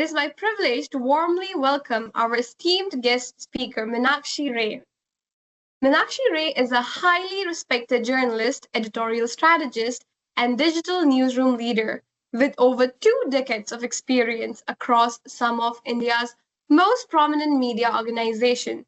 is my privilege to warmly welcome our esteemed guest speaker, Meenakshi Ray. Meenakshi Ray is a highly respected journalist, editorial strategist, and digital newsroom leader with over 2 decades of experience across some of India's most prominent media organizations.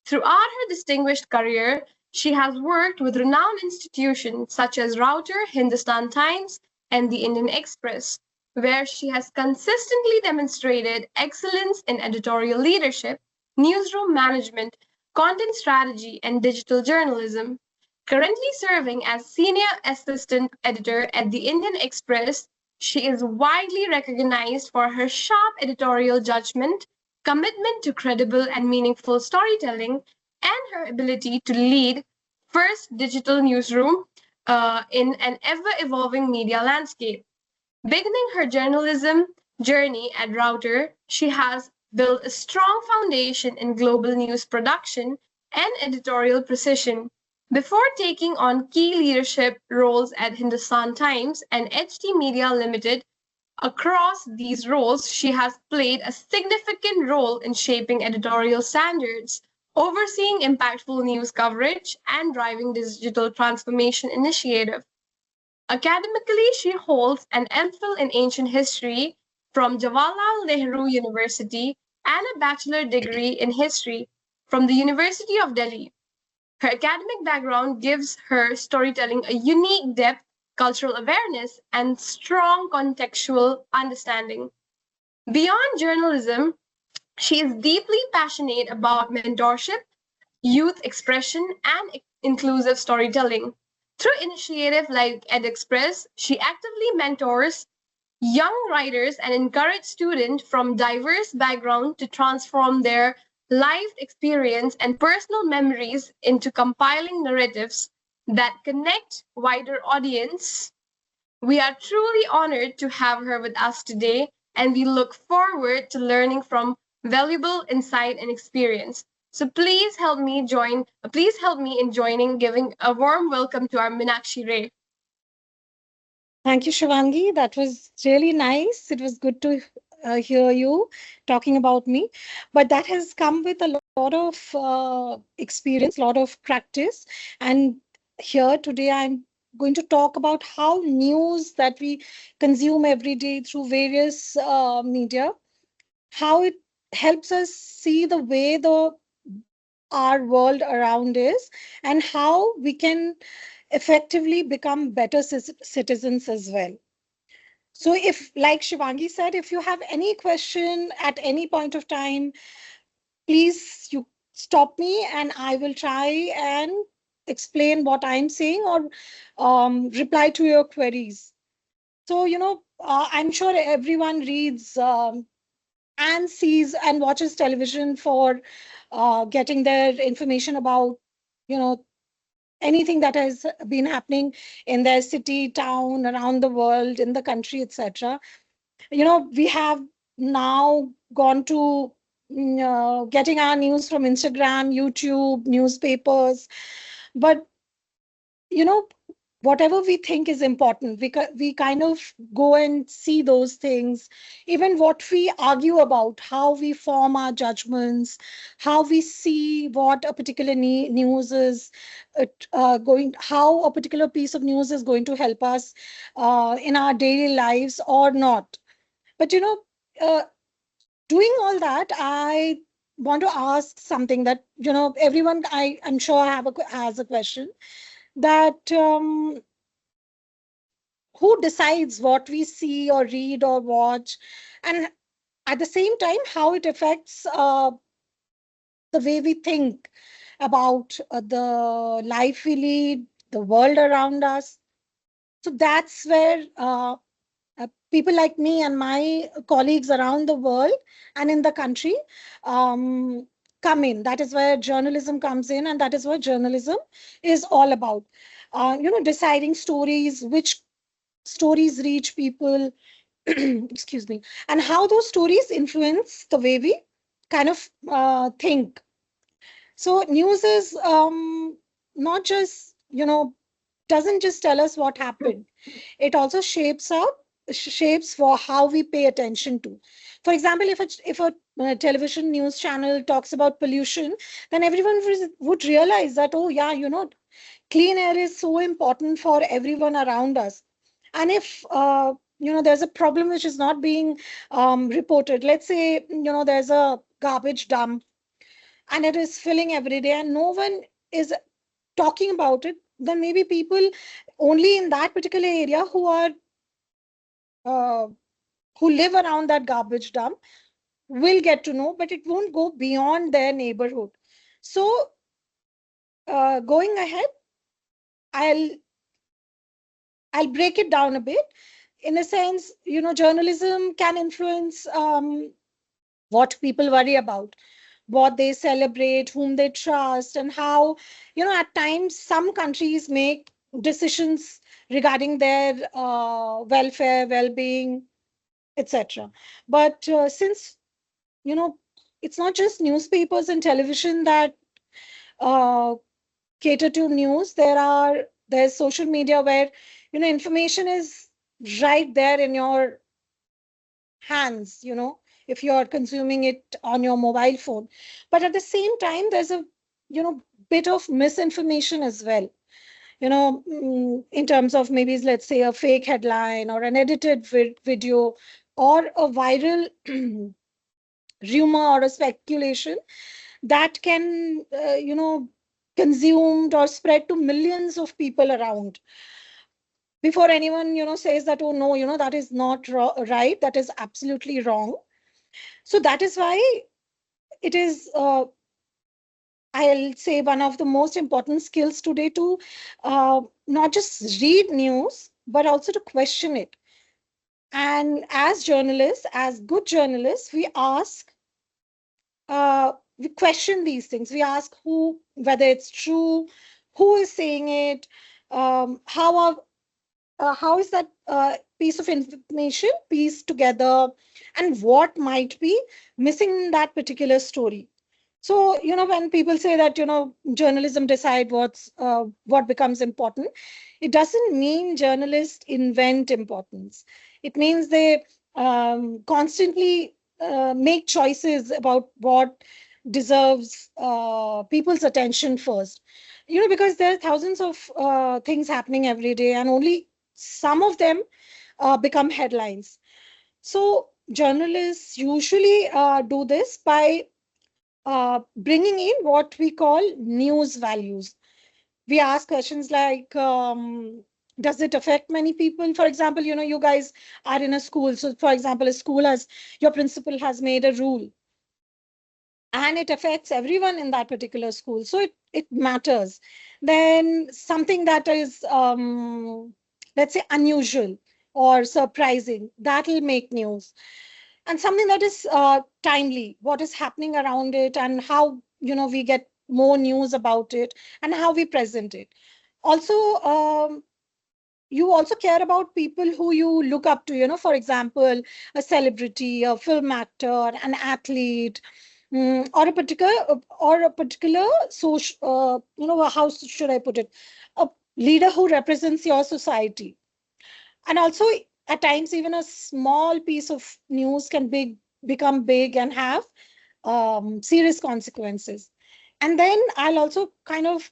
Throughout her distinguished career, she has worked with renowned institutions such as Router, Hindustan Times, and the Indian Express, where she has consistently demonstrated excellence in editorial leadership, newsroom management, content strategy, and digital journalism. Currently serving as senior assistant editor at the Indian Express, she is widely recognized for her sharp editorial judgment, commitment to credible and meaningful storytelling, and her ability to lead first digital newsroom in an ever evolving media landscape. Beginning her journalism journey at Router, she has built a strong foundation in global news production and editorial precision. Before taking on key leadership roles at Hindustan Times and HT Media Limited, across these roles, she has played a significant role in shaping editorial standards, overseeing impactful news coverage, and driving digital transformation initiatives. Academically, she holds an MPhil in Ancient History from Jawaharlal Nehru University and a bachelor degree in History from the University of Delhi. Her academic background gives her storytelling a unique depth, cultural awareness, and strong contextual understanding. Beyond journalism, she is deeply passionate about mentorship, youth expression, and inclusive storytelling. Through initiatives like EdExpress, she actively mentors young writers and encourages students from diverse backgrounds to transform their lived experience and personal memories into compiling narratives that connect wider audience. We are truly honored to have her with us today, and we look forward to learning from valuable insight and experience. So please help me in joining, giving a warm welcome to our Meenakshi Ray. Thank you, Shivangi. That was really nice. It was good to hear you talking about me. But that has come with a lot of experience, a lot of practice. And here today, I'm going to talk about how news that we consume every day through various media, how it helps us see the way the our world around is, and how we can effectively become better citizens as well. So if, like Shivangi said, if you have any question at any point of time, please you stop me and I will try and explain what I'm saying or reply to your queries. So, I'm sure everyone reads and sees and watches television for getting their information about, you know, anything that has been happening in their city, town, around the world, in the country, etc. We have now gone to getting our news from Instagram, YouTube, newspapers. But, you know, whatever we think is important, we kind of go and see those things. Even what we argue about, how we form our judgments, how we see what a particular news is going, how a particular piece of news is going to help us in our daily lives or not. But, uh, doing all that, I want to ask something that, everyone I'm sure has a question that who decides what we see or read or watch, and at the same time how it affects the way we think about the life we lead, the world around us. So that's where people like me and my colleagues around the world and in the country um, come in. That is where journalism comes in, and that is what journalism is all about. Deciding stories, which stories reach people, excuse me, and how those stories influence the way we kind of think. So news is not just, doesn't just tell us what happened. It also shapes up shapes for how we pay attention to. For example, if a television news channel talks about pollution, then everyone would realize that, oh yeah, clean air is so important for everyone around us. And if there's a problem which is not being reported, let's say there's a garbage dump and it is filling every day and no one is talking about it, then maybe people only in that particular area uh, who live around that garbage dump will get to know, but it won't go beyond their neighborhood. So going ahead, I'll I'll break it down a bit. In a sense, journalism can influence what people worry about, what they celebrate, whom they trust, and how, at times some countries make decisions regarding their welfare, well-being, etc. But since, you know, it's not just newspapers and television that uh, cater to news. There's social media where, information is right there in your hands, if you're consuming it on your mobile phone. But at the same time, there's a, bit of misinformation as well, in terms of maybe, let's say, a fake headline or an edited video or a viral rumor or a speculation that can, consumed or spread to millions of people around before anyone, says that, oh no, that is not right, that is absolutely wrong. So that is why it is, I'll say, one of the most important skills today to not just read news, but also to question it. And as journalists, as good journalists, we question these things. We ask whether it's true, who is saying it, how is that piece of information pieced together, and what might be missing in that particular story. So, when people say that, journalism decide what becomes important, it doesn't mean journalists invent importance. It means they constantly make choices about what deserves people's attention first. Because there are thousands of things happening every day, and only some of them become headlines. So journalists usually do this by bringing in what we call news values. We ask questions like, does it affect many people? For example, you guys are in a school. So for example, your principal has made a rule and it affects everyone in that particular school. So it matters. Then something that is, let's say, unusual or surprising, that will make news. And something that is timely, what is happening around it and how, we get more news about it and how we present it. Also, you also care about people who you look up to, for example, a celebrity, a film actor, an athlete, or a particular social, how should I put it, a leader who represents your society. And also, at times, even a small piece of news can become big and have serious consequences. And then I'll also kind of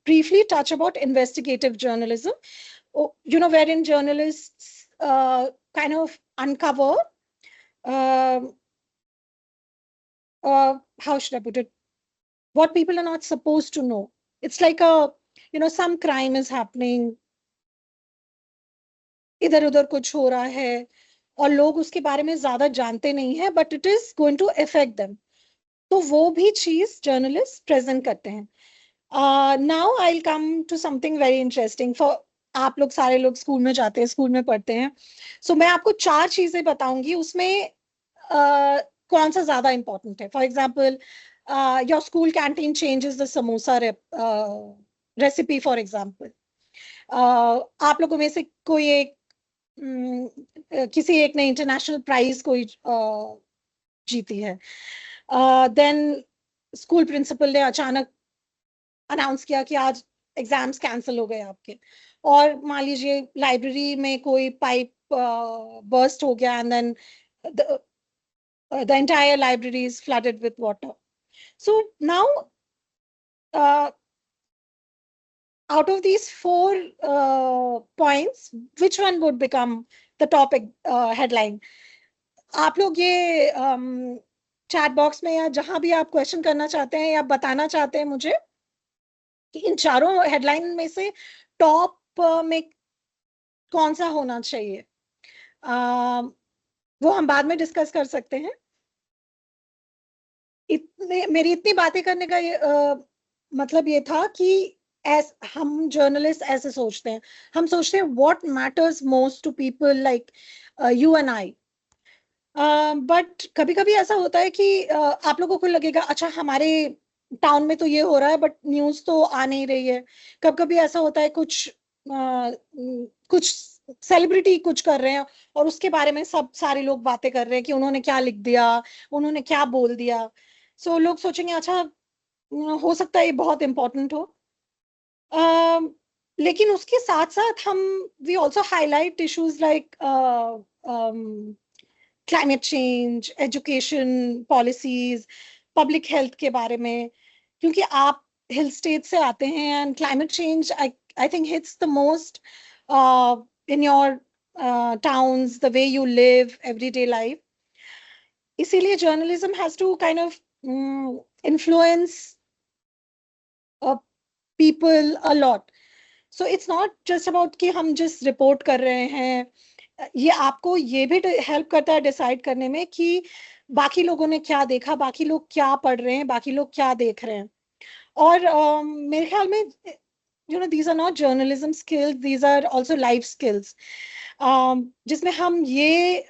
briefly touch about investigative journalism, wherein journalists kind of uncover, um how should I put it, what people are not supposed to know. It's like some crime is happening, इधर उधर कुछ हो रहा है और लोग उसके बारे में ज्यादा जानते नहीं है, but it is going to affect them, तो वो भी चीज जर्नलिस्ट प्रेजेंट करते हैं. Now I will come to something very interesting for आप लोग. सारे लोग स्कूल में जाते हैं, स्कूल में पढ़ते हैं. सो मैं आपको 4 चीजें बताऊंगी, उसमें कौन सा ज्यादा इंपॉर्टेंट है. For example, your school canteen changes the samosa recipe for example. आप लोगों में से कोई एक किसी एक ने इंटरनेशनल प्राइज कोई जीती है. देन स्कूल प्रिंसिपल ने अचानक अनाउंस किया कि आज एग्जाम्स कैंसिल हो गए आपके, और मान लीजिए लाइब्रेरी में कोई पाइप बर्स्ट हो गया and then the entire library is flooded with water. So now, out of these four points, which one would become the topic headline? आप लोग ये चैट बॉक्स में या जहां भी आप क्वेश्चन करना चाहते हैं या बताना चाहते हैं मुझे कि इन चारों हेडलाइन में से टॉप में कौन सा होना चाहिए, वो हम बाद में डिस्कस कर सकते हैं. मेरी इतनी बातें करने का मतलब ये था कि हम जर्नलिस्ट ऐसे सोचते हैं, हम सोचते हैं what matters most to people like you and I. But कभी कभी ऐसा होता है कि आप लोगों को लगेगा अच्छा हमारे टाउन में तो ये हो रहा है बट न्यूज तो आ नहीं रही है. कभी कभी ऐसा होता है कुछ सेलिब्रिटी कुछ कर रहे हैं और उसके बारे में सब सारे लोग बातें कर रहे हैं कि उन्होंने क्या लिख दिया, उन्होंने क्या बोल दिया. सो लोग सोचेंगे अच्छा हो सकता है ये बहुत इंपॉर्टेंट हो. लेकिन उसके साथ साथ हम we also highlight issues like climate change, education policies, public health के बारे में, क्योंकि आप हिल स्टेट से आते हैं and climate change I think hits the most in your towns, the way you live, everyday life. इसीलिए journalism has to kind of influence people a lot. So it's not just about कि हम just report कर रहे हैं. ये आपको ये भी हेल्प करता है डिसाइड करने में कि बाकी लोगों ने क्या देखा, बाकी लोग क्या पढ़ रहे हैं, बाकी लोग क्या देख रहे हैं. और मेरे ख्याल में these are not journalism skills, these are also life skills, जिसमें हम ये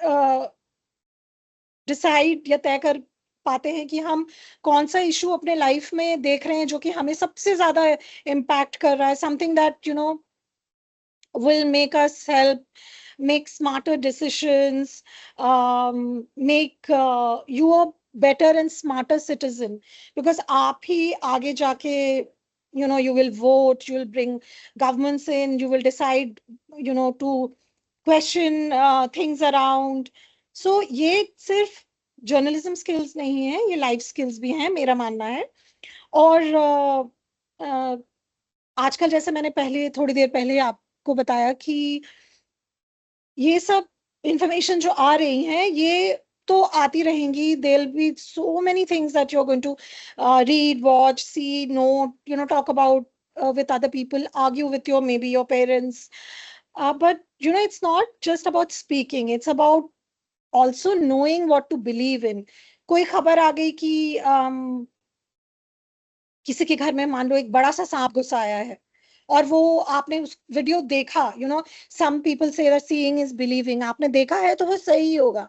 डिसाइड या तय कर पाते हैं कि हम कौन सा इशू अपने लाइफ में देख रहे हैं जो कि हमें सबसे ज्यादा इम्पैक्ट कर रहा है, something that will make us help make smarter decisions, make you a better and smarter citizen, because aap hi aage jaake you will vote, you will bring governments in, you will decide to question things around. So ये सिर्फ journalism skills नहीं है, ये life skills भी हैं, मेरा मानना है. और आजकल जैसे मैंने थोड़ी देर पहले आपको बताया कि ये सब इंफॉर्मेशन जो आ रही हैं ये तो आती रहेंगी. there'll be so many things that you're going to read, watch, see, note, talk about with other people, argue with maybe your parents. But it's not just about speaking, it's about also knowing what to believe in. कोई खबर आ गई कि किसी के घर में मान लो एक बड़ा सा सांप घुसा आया है और वो आपने उस वीडियो देखा, some people say that seeing is believing, आपने देखा है तो वो सही होगा.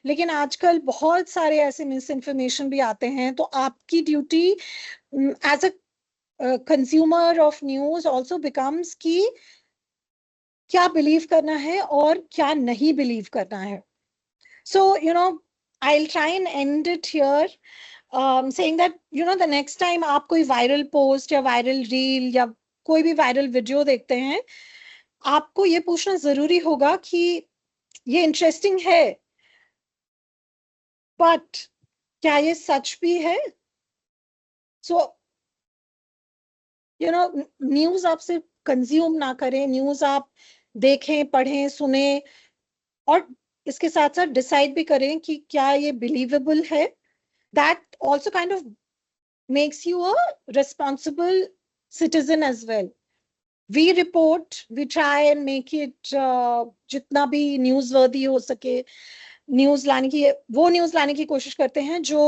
लेकिन आजकल बहुत सारे ऐसे मिस इन्फॉर्मेशन भी आते हैं, तो आपकी duty as a consumer of news also becomes कि क्या बिलीव करना है और क्या नहीं बिलीव करना है. So I'll try and end it here, saying that the next time आप कोई वायरल पोस्ट या वायरल रील या कोई भी वायरल वीडियो देखते हैं, आपको ये पूछना जरूरी होगा कि ये इंटरेस्टिंग है बट क्या ये सच भी है. सो न्यूज आप सिर्फ कंज्यूम ना करें, न्यूज आप देखें, पढ़ें, सुने और इसके साथ साथ डिसाइड भी करें कि क्या ये बिलीवेबल है. That also kind of makes you a responsible citizen as well. We report, we try and make it जितना भी newsworthy हो सके, न्यूज लाने की कोशिश करते हैं जो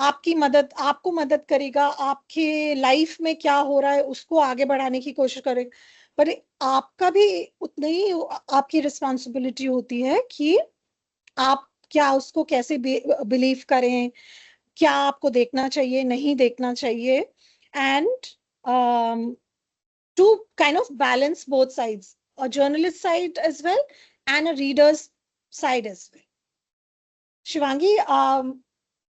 आपको मदद करेगा, आपके लाइफ में क्या हो रहा है उसको आगे बढ़ाने की कोशिश करेगा. पर आपका भी उतना ही आपकी रिस्पॉन्सिबिलिटी होती है कि आप क्या उसको कैसे बिलीव करें, क्या आपको देखना चाहिए, नहीं देखना चाहिए, and to kind of balance both sides, a journalist side as well and a reader's side as well. Shivangi,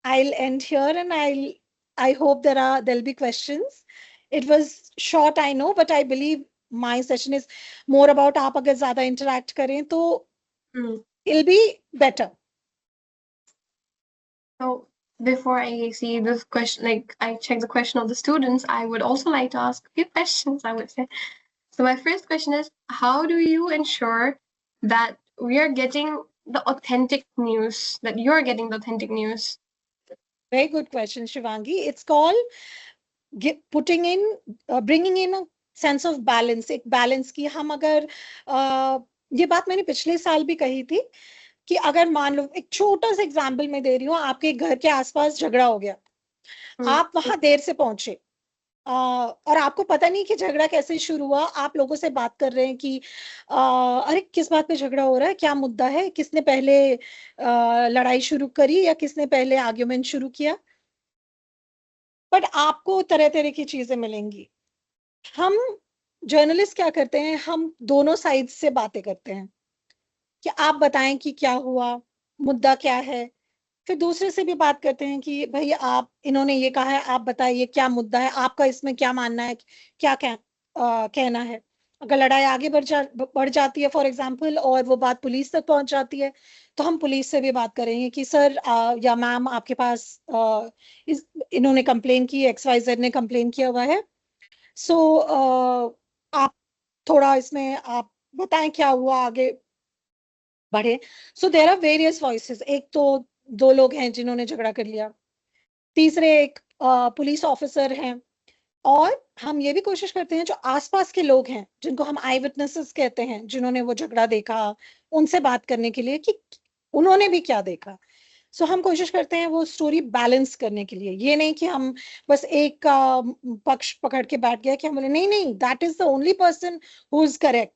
I'll end here and I hope there'll be questions. It was short, I know, but I believe my session is more about आप अगर ज़्यादा interact करें तो it'll be better. So before I see this question, like I check the question of the students, I would also like to ask a few questions, I would say. So my first question is, how do you ensure that we are getting the authentic news, that you're getting the authentic news? Very good question, Shivangi. It's called putting in, bringing in a sense of balance. एक balance की हम अगर ये बात मैंने पिछले साल भी कही थी कि अगर मान लो एक छोटा सा एग्जाम्पल मैं दे रही हूँ, आपके घर के आसपास झगड़ा हो गया, आप वहां देर से पहुंचे, और आपको पता नहीं कि झगड़ा कैसे शुरू हुआ, आप लोगों से बात कर रहे हैं कि अरे किस बात पे झगड़ा हो रहा है, क्या मुद्दा है, किसने पहले लड़ाई शुरू करी या किसने पहले आर्ग्यूमेंट शुरू किया, बट आपको तरह तरह की चीजें मिलेंगी। हम जर्नलिस्ट क्या करते हैं, हम दोनों साइड से बातें करते हैं कि आप बताएं कि क्या हुआ, मुद्दा क्या है, फिर दूसरे से भी बात करते हैं कि भाई आप, इन्होंने ये कहा है, आप बताइए क्या मुद्दा है, आपका इसमें क्या मानना है, क्या कहना है। अगर लड़ाई आगे बढ़ जाती है फॉर एग्जाम्पल, और वो बात पुलिस तक पहुंच जाती है, तो हम पुलिस से भी बात करेंगे कि सर या मैम आपके पास इन्होंने कंप्लेन की, XYZ ने कंप्लेन किया हुआ है, सो आप थोड़ा इसमें आप बताएं क्या हुआ, आगे बढ़े। So there are various voices. एक तो दो लोग हैं जिन्होंने झगड़ा कर लिया, तीसरे एक पुलिस ऑफिसर हैं, और हम ये भी कोशिश करते हैं जो आसपास के लोग हैं जिनको हम आई विटनेसेस कहते हैं, जिन्होंने वो झगड़ा देखा, उनसे बात करने के लिए कि उन्होंने भी क्या देखा। सो हम कोशिश करते हैं वो स्टोरी बैलेंस करने के लिए, ये नहीं कि हम बस एक का पक्ष पकड़ के बैठ गया कि हम बोले नहीं नहीं that is the only person who is correct.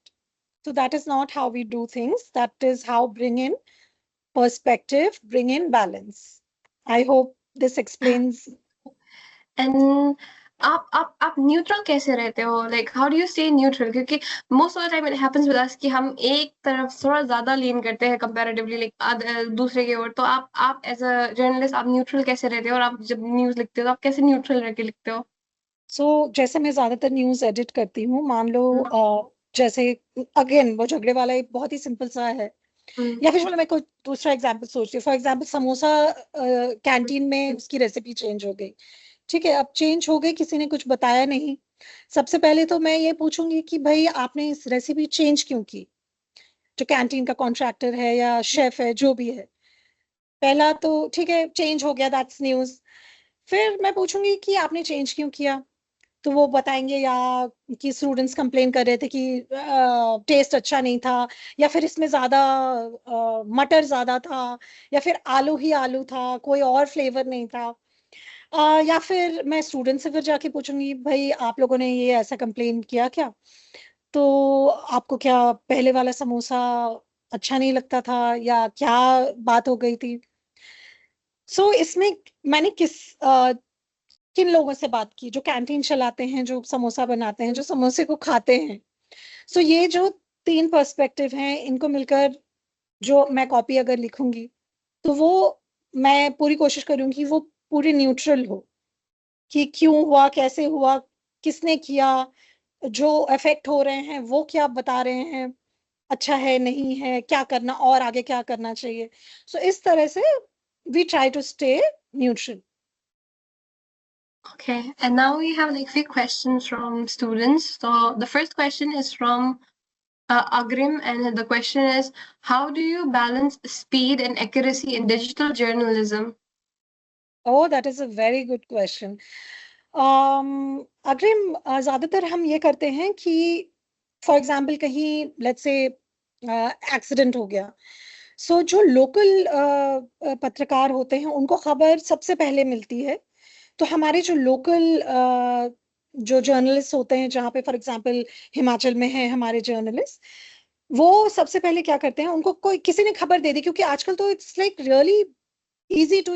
So that is not how we do things. That is how bring in perspective, bring in balance. I hope this explains. And आप न्यूट्रल कैसे रहते हो, like how do you stay neutral? क्योंकि most of the time it happens with us कि हम एक तरफ थोड़ा ज्यादा लीन करते हैं कंपैरेटिवली लाइक दूसरे की ओर। तो आप एज अ जर्नलिस्ट आप न्यूट्रल कैसे रहते हो, और आप जब न्यूज लिखते हो तो आप कैसे न्यूट्रल रह के लिखते हो? So जैसे मैं ज्यादातर न्यूज एडिट करती हूँ, मान लो जैसे अगेन वो झगड़े वाला एक बहुत ही सिंपल सा है, या फिर चलो मैं कोई दूसरा एग्जांपल सोच रही हूँ। फॉर एग्जांपल समोसा कैंटीन में उसकी रेसिपी चेंज हो गई, ठीक है, अब चेंज हो गई, किसी ने कुछ बताया नहीं। सबसे पहले तो मैं ये पूछूंगी कि भाई आपने इस रेसिपी चेंज क्यों की, जो कैंटीन का कॉन्ट्रैक्टर है या शेफ है जो भी है। पहला तो ठीक है, चेंज हो गया, दैट्स न्यूज। फिर मैं पूछूंगी कि आपने चेंज क्यों किया, तो वो बताएंगे या कि स्टूडेंट्स कंप्लेन कर रहे थे कि टेस्ट अच्छा नहीं था, या फिर इसमें ज्यादा मटर ज्यादा था, या फिर आलू ही आलू था, कोई और फ्लेवर नहीं था। या फिर मैं स्टूडेंट से फिर जाके पूछूंगी भाई आप लोगों ने ये ऐसा कंप्लेन किया क्या, तो आपको क्या पहले वाला समोसा अच्छा नहीं लगता था, या क्या बात हो गई थी। सो इसमें मैंने किन लोगों से बात की, जो कैंटीन चलाते हैं, जो समोसा बनाते हैं, जो समोसे को खाते हैं। सो ये जो तीन पर्सपेक्टिव हैं, इनको मिलकर जो मैं कॉपी अगर लिखूंगी तो वो मैं पूरी कोशिश करूंगी वो पूरी न्यूट्रल हो, कि क्यों हुआ, कैसे हुआ, किसने किया, जो इफेक्ट हो रहे हैं वो क्या बता रहे हैं, अच्छा है नहीं है, क्या करना और आगे क्या करना चाहिए। सो इस तरह से we try to stay neutral. Okay, and now we have like few questions from students. So the first question is from Agrim, and the question is, how do you balance speed and accuracy in digital journalism? Oh, that is a very good question. अग्रिम, ज्यादातर हम ये करते हैं कि for example कहीं let's say accident हो गया, सो जो लोकल पत्रकार होते हैं उनको खबर सबसे पहले मिलती है। तो हमारे जो लोकल जो जर्नलिस्ट होते हैं, जहाँ पे फॉर एग्जाम्पल हिमाचल में है हमारे जर्नलिस्ट, वो सबसे पहले क्या करते हैं, उनको कोई किसी ने खबर दे दी, क्योंकि आजकल तो it's like really easy to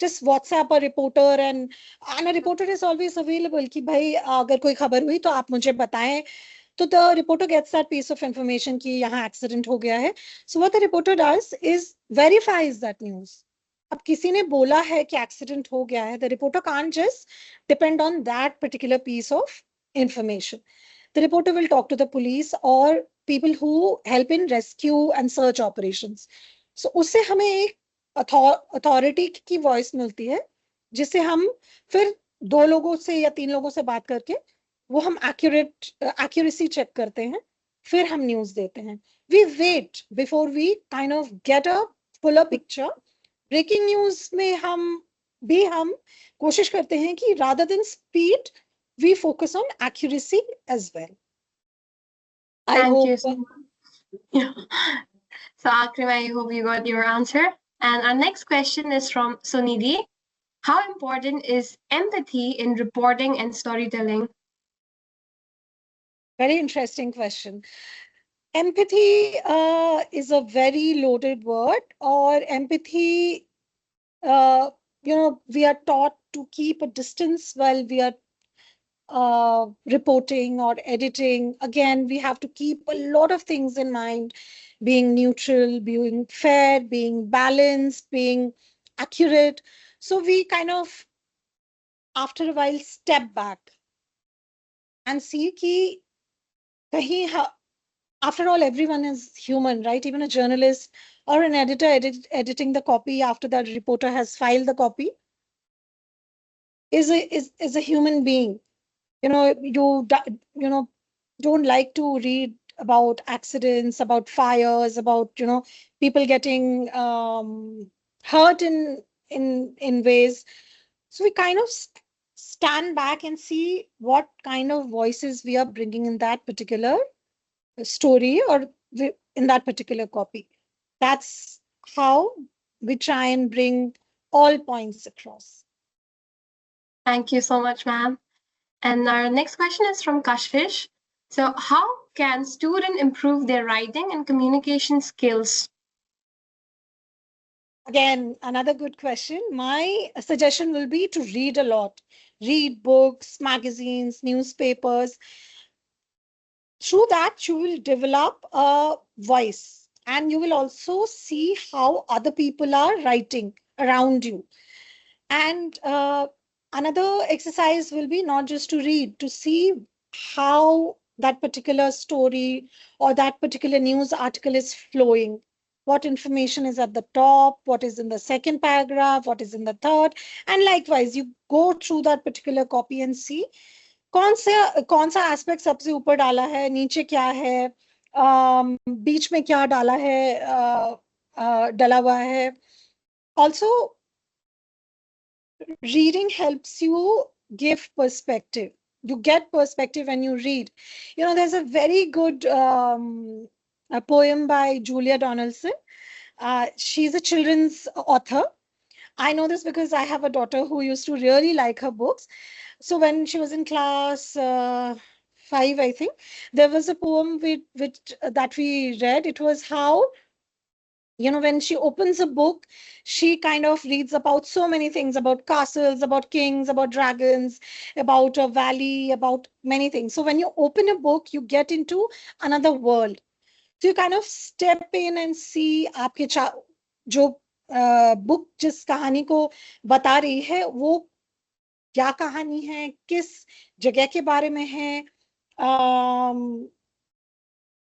just WhatsApp a reporter, and a reporter is always available कि भाई अगर कोई खबर हुई तो आप मुझे बताएं। तो the reporter gets that piece of information कि यहाँ accident हो गया है। So what the reporter does is verifies that news, अब किसी ने बोला है कि एक्सीडेंट हो गया है, the reporter can't just depend on that particular piece of information. The reporter will talk to the police or people who help in rescue and search operations. So उससे हमें एक अथॉरिटी की वॉइस मिलती है, जिससे हम फिर 2 लोगों से या 3 लोगों से बात करके वो हम एक्यूरेसी चेक करते हैं, फिर हम न्यूज देते हैं. We wait before we kind of get a fuller picture. Breaking news में हम कोशिश करते हैं कि rather than speed we focus on accuracy as well. I Thank hope you so much. So Akrim, I hope you got your answer. And our next question is from Sunidhi. How important is empathy in reporting and storytelling? very interesting question. Empathy is a very loaded word, or empathy, we are taught to keep a distance while we are reporting or editing. Again, we have to keep a lot of things in mind: being neutral, being fair, being balanced, being accurate. So we kind of, after a while, step back and see ki kahin, after all, everyone is human, right? Even a journalist or an editor editing the copy after that reporter has filed the copy is a human being. You don't like to read about accidents, about fires, about people getting hurt in ways. So we kind of stand back and see what kind of voices we are bringing in that particular story or in that particular copy. That's how we try and bring all points across. Thank you so much, ma'am. And our next question is from Kashfish. So how can students improve their writing and communication skills? Again, another good question. My suggestion will be to read a lot. Read books, magazines, newspapers. Through that, you will develop a voice, and you will also see how other people are writing around you. And another exercise will be not just to read, to see how that particular story or that particular news article is flowing. What information is at the top, what is in the second paragraph, what is in the third. And likewise, you go through that particular copy and see कौन सा aspect सबसे ऊपर डाला है, नीचे क्या है, बीच में क्या डाला है, डला हुआ है. Also, reading helps you give perspective. You get perspective when you read. There's a very good a poem by Julia Donaldson. She's a children's author. I know this because I have a daughter who used to really like her books. So when she was in class 5, I think, there was a poem that we read. It was how, when she opens a book, she kind of reads about so many things, about castles, about kings, about dragons, about a valley, about many things. So when you open a book, you get into another world. So you kind of step in and see आपके जो book जिस कहानी को बता रही है वो क्या कहानी है, किस जगह के बारे में है,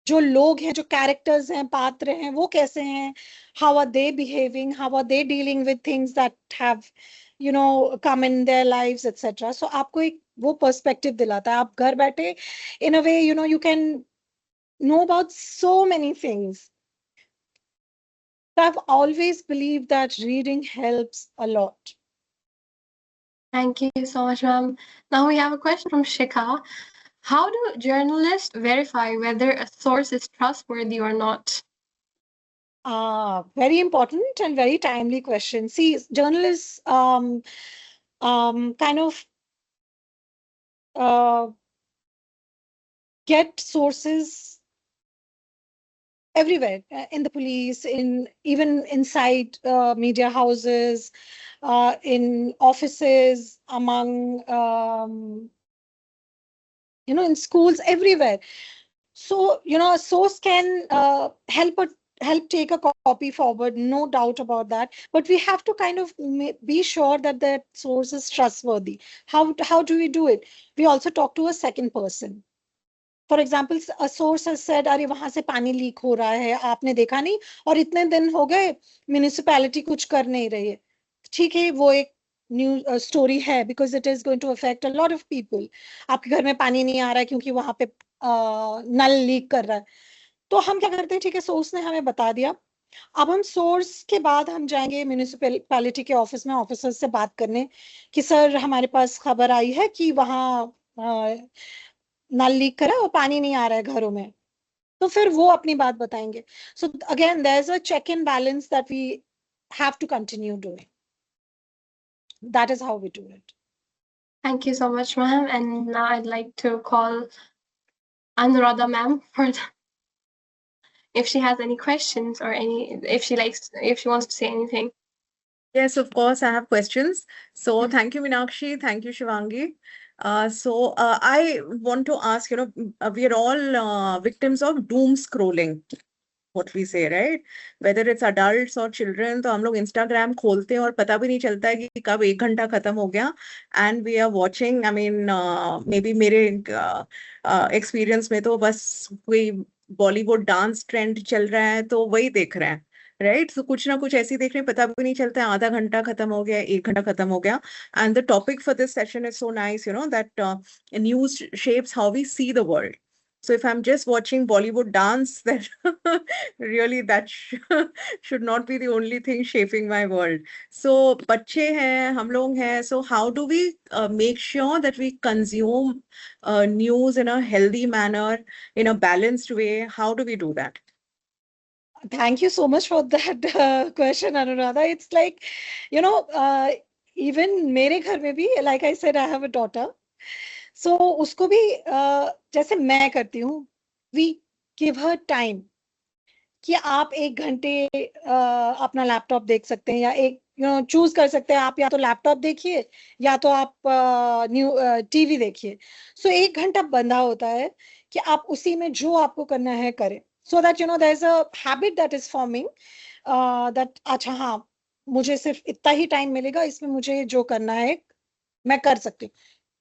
जो लोग हैं, जो कैरेक्टर्स हैं, पात्र हैं, वो कैसे हैं, how are they behaving, how are they dealing with things that have come in their lives etcetera. So आपको एक वो पर्सपेक्टिव दिलाता है. आप घर बैठे in a way you can know about so many things. I've always believed that reading helps a lot. Thank you so much, ma'am. Now we have a question from Shikha. How do journalists verify whether a source is trustworthy or not? Very important and very timely question. See, journalists kind of get sources everywhere, in the police, even inside media houses, in offices, among in schools, everywhere. So a source can help take a copy forward, no doubt about that. But we have to kind of be sure that that source is trustworthy. How do we do it? We also talk to a second person. For example source has said अरे वहां से पानी leak हो रहा है, आपने देखा नहीं, और इतने दिन हो गए म्यूनिसिपैलिटी कुछ कर नहीं रही है. ठीक है, वो एक न्यू स्टोरी है, because it is going to affect a lot of people. आपके घर में पानी नहीं आ रहा है क्योंकि वहां पे नल लीक कर रहा है. तो हम क्या करते हैं, ठीक है, सोर्स ने हमें बता दिया. अब हम सोर्स के बाद हम जाएंगे म्यूनिसिपैलिटी के ऑफिस में, ऑफिसर से बात करने कि सर हमारे पास खबर आई है कि वहाँ नल लीक करा और पानी नहीं आ रहा है घरों में. तो फिर वो अपनी बात बताएंगे. So again there is a check and balance that we have to continue doing. That is how we do it. Thank you so much, ma'am. And now I'd like to call Anuradha ma'am for if she has any questions or if she wants to say anything. Yes, of course, I have questions. So thank you, Meenakshi. Thank you, Shivangi. I want to ask, we are all victims of doom scrolling, what we say, right? Whether it's adults or children, तो हम लोग Instagram खोलते हैं और पता भी नहीं चलता है कि कब 1 घंटा खत्म हो गया. And we are watching, I mean, maybe मेरे experience में तो बस कोई बॉलीवुड डांस ट्रेंड चल रहा है तो वही देख रहे हैं. राइट, तो कुछ ना कुछ ऐसी देख रहे हैं, पता भी नहीं चलता है आधा घंटा खत्म हो गया, 1 घंटा खत्म हो गया. And the topic for this session is so nice, that news shapes how we see the world. So if I'm just watching Bollywood dance, then really that should not be the only thing shaping my world. So बच्चे हैं, हम लोग हैं. So how do we make sure that we consume news in a healthy manner, in a balanced way? How do we do that? Thank you so much for that question, Anuradha. It's like, even मेरे घर में भी, like I said, I have a daughter. So उसको भी जैसे मैं करती हूँ, we give her time कि आप 1 घंटे अपना लैपटॉप देख सकते हैं, या एक चूज कर सकते हैं, आप या तो लैपटॉप देखिए या तो आप टीवी देखिए. सो 1 घंटा बंधा होता है कि आप उसी में जो आपको करना है करें. So that there is a habit that is forming, that अच्छा हाँ, मुझे सिर्फ इतना ही टाइम मिलेगा, इसमें मुझे जो करना है मैं कर सकती हूँ.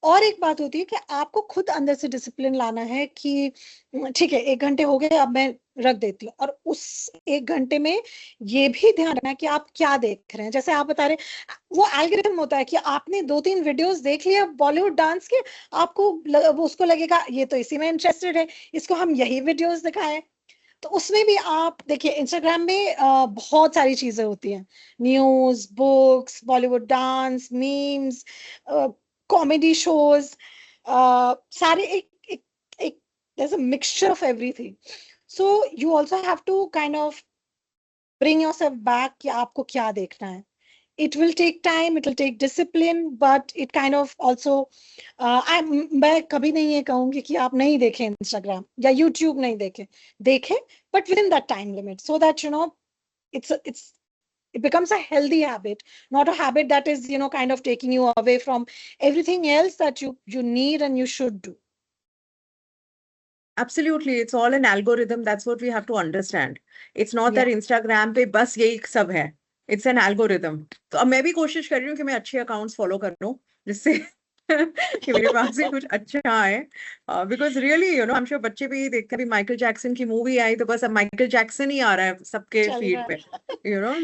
और एक बात होती है कि आपको खुद अंदर से डिसिप्लिन लाना है कि ठीक है, 1 घंटे हो गए, अब मैं रख देती हूँ. और उस 1 घंटे में ये भी ध्यान रखना है कि आप क्या देख रहे हैं. जैसे आप बता रहे, वो एल्गोरिथम होता है कि आपने 2-3 वीडियोस देख लिया बॉलीवुड डांस के, आपको उसको लगेगा ये तो इसी में इंटरेस्टेड है, इसको हम यही वीडियोस दिखाएं. तो उसमें भी आप देखिए, इंस्टाग्राम में बहुत सारी चीजें होती हैं, news, books, Bollywood dance, memes, comedy shows, सारे एक there's a mixture of everything. So you also have to kind of bring yourself back कि आपको क्या देखना है. It will take time, it will take discipline, but it kind of also मैं कभी नहीं ये कहूंगी कि आप नहीं देखें Instagram या YouTube नहीं देखें, but within that time limit, so that it becomes a healthy habit, not a habit that is kind of taking you away from everything else that you need and you should do. Absolutely, it's all an algorithm. That's what we have to understand. It's not that Instagram पे बस यही सब है. It's an algorithm. तो अब मैं भी कोशिश कर रही हूँ कि मैं अच्छे अकाउंट्स फॉलो कर लूँ, जिससे कि मेरे पास ही कुछ अच्छा आए. Because really I am sure बच्चे भी देखते हैं. माइकल जैक्सन की मूवी आई तो बस अब माइकल जैक्सन ही आ रहा है सबके फीड पे,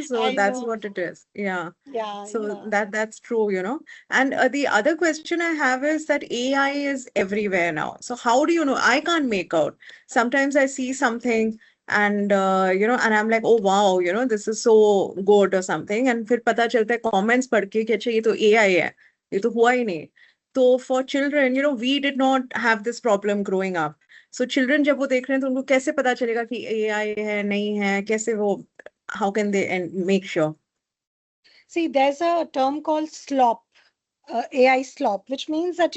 so that's what it is. So that's true. And the other question I have is that AI is everywhere now. So how do you know? I can't make out. Sometimes I see something and and I'm like, oh wow, this is so good or something, and फिर पता चलता है comments पढ़ के कि अच्छा ये तो AI है, ये तो हुआ ही नहीं. तो for children, we did not have this problem growing up. So children जब वो देख रहे हैं तो उनको कैसे पता चलेगा कि AI है नहीं है, कैसे वो, how can they make sure? See, there's a term called slop, AI slop, which means that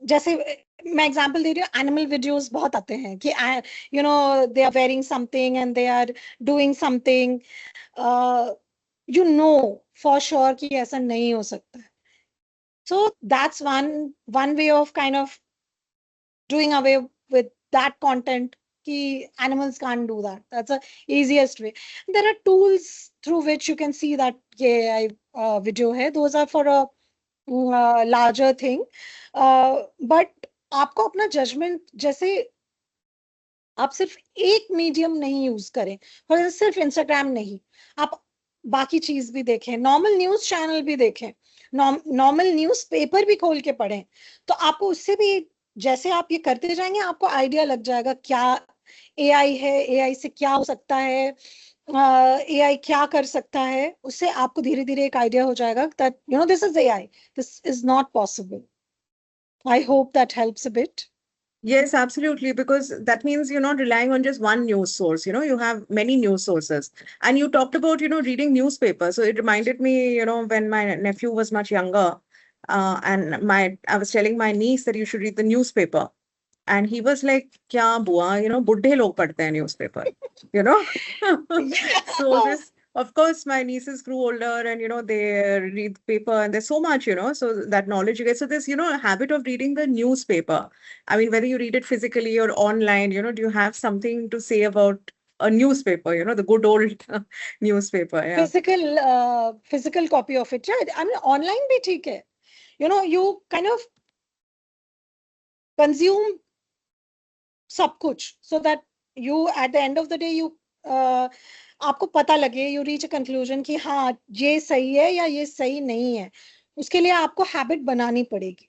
जैसे मैं एग्जांपल दे रही हूँ, एनिमल वीडियोस बहुत आते हैं कि they are wearing something and they are doing something, for sure कि ऐसा नहीं हो सकता है. So that's one way of kind of doing away with that content कि animals can't do that. That's the easiest way. There are tools through which you can see that ये AI video है. Those are for a larger thing. But आपको अपना judgment, जैसे आप सिर्फ एक medium नहीं यूज करें, और सिर्फ इंस्टाग्राम नहीं, आप बाकी चीज भी देखें, नॉर्मल न्यूज चैनल भी देखें, नॉर्मल न्यूज पेपर भी खोल के पढ़ें, तो आपको उससे भी, जैसे आप ये करते जाएंगे आपको आइडिया लग जाएगा क्या एआई है, एआई से क्या हो सकता है, एआई क्या कर सकता है, उससे आपको धीरे धीरे एक आइडिया हो जाएगा that you know this is AI, this is not possible. I hope that helps a bit. Yes, absolutely, because that means you're not relying on just one news source, you have many news sources. And you talked about, reading newspapers. So it reminded me, when my nephew was much younger, and I was telling my niece that you should read the newspaper. And he was like, kya bua, buddhe log padhte hain newspaper, So this, of course, my nieces grew older and, they read paper and there's so much, so that knowledge you get. So this, habit of reading the newspaper. I mean, whether you read it physically or online, do you have something to say about a newspaper, the good old newspaper? Yeah. Physical copy of it. Yeah, I mean, online bhi theek hai. You kind of consume सब कुछ so that you at the end of the day you आपको पता लगे, you reach a conclusion कि हाँ ये सही है या ये सही नहीं है, उसके लिए आपको हैबिट बनानी पड़ेगी.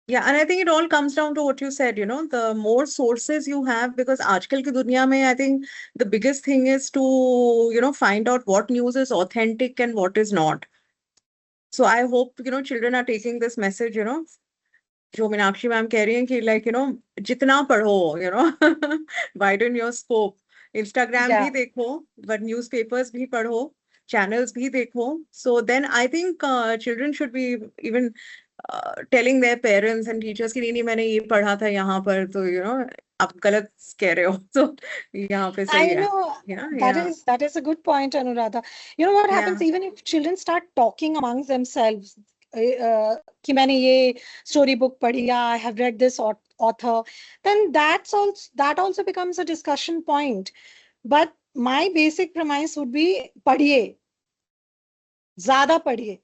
Yeah, and I think it all comes down to what you said, the more sources you have, because आजकल की दुनिया में I think the biggest thing is to, find out what news is authentic and what is not. So I hope, children are taking this message, जो Meenakshi ma'am कह रही हैं कि like, जितना पढ़ो, widen your scope. Instagram भी देखो, but newspapers भी पढ़ो, channels भी देखो. So then I think children should be even telling their parents and teachers कि नहीं मैंने ये पढ़ा था यहाँ पर, तो आप गलत कह रहे हो, तो यहाँ पे सही है. I know that is a good point, Anuradha. You know what happens even if children start talking amongst themselves, कि मैंने ये story book पढ़ी, I have read this author, then that also becomes a discussion point. But my basic premise would be पढ़िए, ज़्यादा पढ़िए.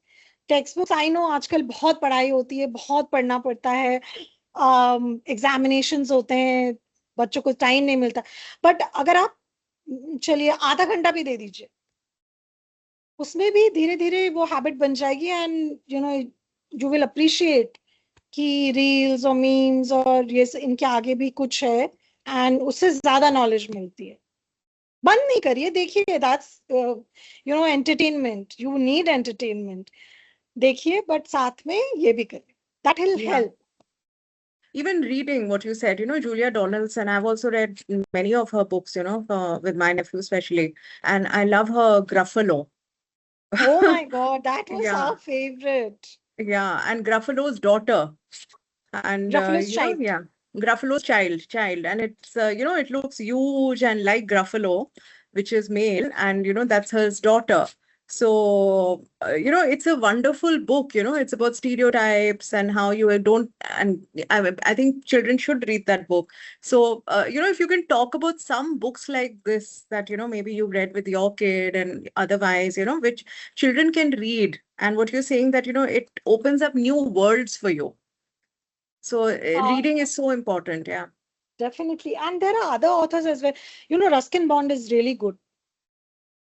Text books I know आजकल बहुत पढ़ाई होती है, बहुत पढ़ना पड़ता है, एग्जामिनेशंस होते हैं, बच्चों को टाइम नहीं मिलता, बट अगर आप चलिए आधा घंटा भी दे दीजिए, उसमें भी धीरे धीरे वो हैबिट बन जाएगी एंड यू विल अप्रिशिएट कि रील्स और मीम्स और ये इनके आगे भी कुछ है एंड उससे ज्यादा नॉलेज मिलती है. बंद नहीं करिए, देखिए, that's entertainment, you need entertainment, देखिए, बट साथ में ये भी करें, that will help. Even reading what you said, Julia Donaldson, I've also read many of her books, with my nephew especially, and I love her Gruffalo. Oh my God, that was our favorite. Yeah, and Gruffalo's daughter, and Gruffalo's child. Gruffalo's child, and it's it looks huge and like Gruffalo, which is male, and that's her daughter. So, it's a wonderful book, it's about stereotypes and how you don't, and I think children should read that book. So, if you can talk about some books like this that, maybe you read with your kid and otherwise, which children can read, and what you're saying that, it opens up new worlds for you. So, reading is so important. Yeah. Definitely. And there are other authors as well. Ruskin Bond is really good.